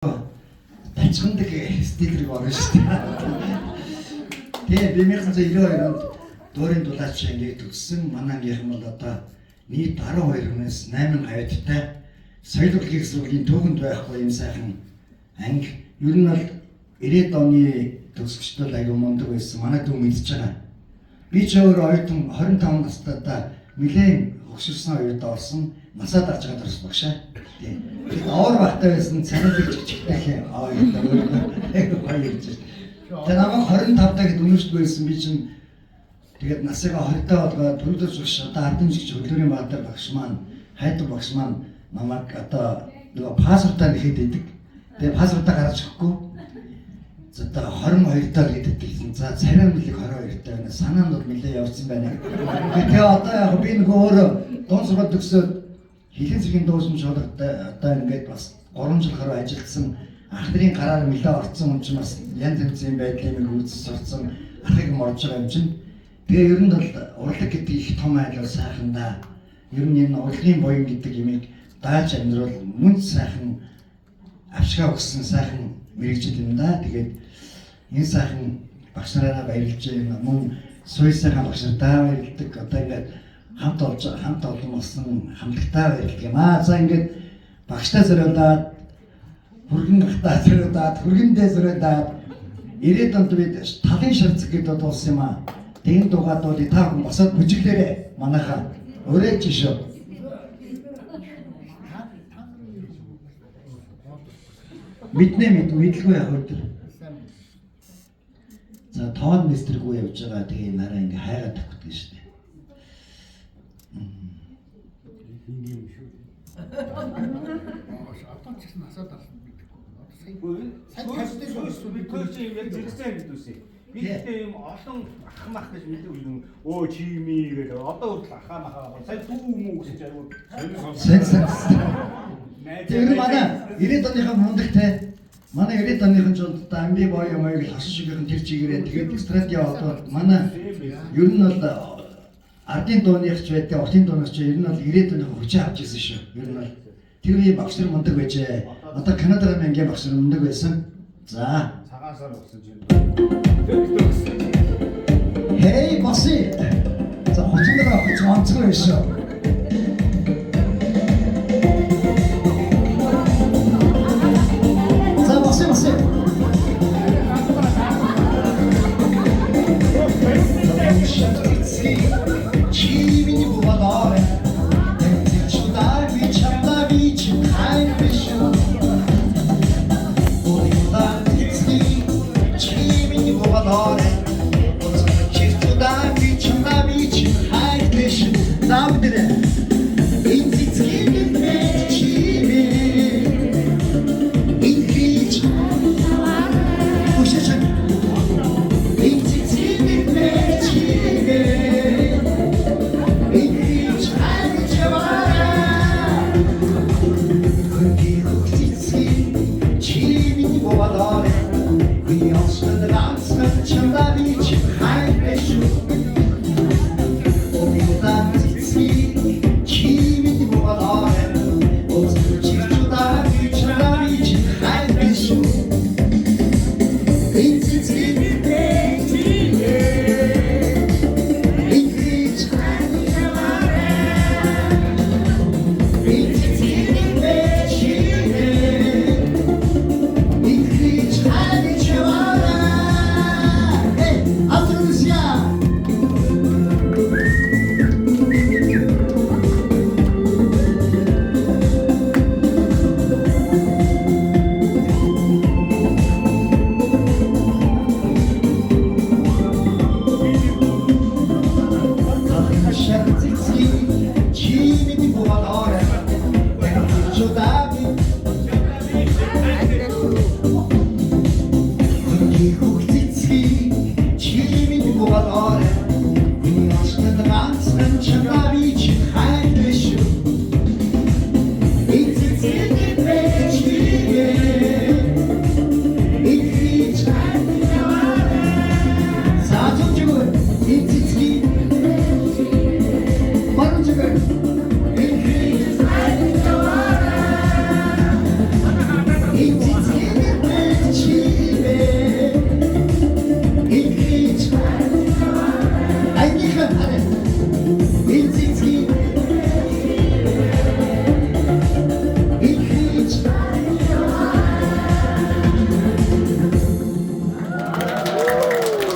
Тачгандаг стилрийг орно шүү дээ. Тэгээ би 1992 онд дуурийн дулаач ангиг төгссөн. Манай ангийнхан бол одоо нийт 12 хүнээс 8 хавьдтай соёл урлагийн сургуулийн түүхэнд байхгүй юм сайхан анги. Ер нь бол 90-ад оны төгсгчдөл аягүй мундаг байсан. Манай дүү мэдж байгаа. Би ч өөр оюутан 25 настайдаа нэлээд хөгшөрсөн хоёрд орсон. Насаад гарч байгаа дурс багшаа. Тийм. Оор багтаа байсан царилэг жижигтэй оюутан өөрөө баярлж байна. Тэгээ намайг 25 дахь дүнжд байсан би чинь тэгээд насыгаа 20 таа болгоод төлөвлөж багш одоо ардын жигч хөлөөрийн баатар багш маань хайдар багш маань намайг одоо нөгөө пассвортаа нэхэд идэг. Тэгээ пассвортаа гаргаж өгөхгүй. За одоо 22 таа гэдэг хэлсэн. За царай мөлийг 22 таа байна. Санаа нь бол нэлээд явцсан байна. Тэгээ одоо яг би нөгөө өөрөө дуун сургууль төгсөөд хилийн зэргийн дуусамж шалгалтаа одоо ингээд бас 3 жил гаруй ажилласан ах нарын гараар нэлээд орцсон хүн чинь бас янз янзын байдлыг үүсэж сурцсан архыг морж байгаа юм чинь. Тэгээ ер нь бол урлаг гэдэг их том айлал сайхандаа ер нь энэ урлагийн буян гэдэг юмыг дааж амьдрал мөн сайхан авшгаа өгсөн сайхан мэрэгжил юм да. Тэгээд энэ сайхан багш нараа баярлж байна. Мөн суй сайхан багш нараа баярлдаг. Одоо ингээд хамт олон болсон хамтлагтай баярлдаг юм аа. За ингээд багштай зориулаад хүргэн гахтаа зориулаад хүргэндээ зориулаад 90-ад онд бид талын шарцэг гэдэг дууссан юм аа. Тэгэн дугаадуудыг та бүхэн босоод бүжиглээрэй манайхаа. Өрөөж шүү. Мэдлгүй яг өдөр. За тоон мистергүй явж байгаа тэгээ нараа ингээ хайгаад тавьдаг шүү дээ. Ийм шүү. Одоо ч гэсэн асаад авсан мэдэхгүй. Сайн тастай шүү. Би коучинг яг зэрэгцээ гэдэг үсэ. Би гэдэг юм олон ах мах гэж мэдээ үлдэн. Өө чими гэдэг. Одоо хүртэл ахаа махаа. Сайн дүү мүү гэж аягүй. Сайн. Тэр манай 90-ад оныхаа мундагтай манай 90-ад оныхан ч одоо амби боё маяг л хасан шигийнхэн тэр чигээрээ тэгээд стратеги аваад манай ер нь бол ардын дууных ч байдаг, уртын дууных ч ер нь бол 90-ад оных хүчээ авч ирсэн шүү. Ер нь бол тэр үе багш нар мундаг байжээ. Одоо Канадаар мэнгэ багш нар мундаг байсан. За. Цагаасаар болсон чинь. Хей боси. За хоцгороо онцгой байсан.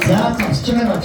За зогсож байгаа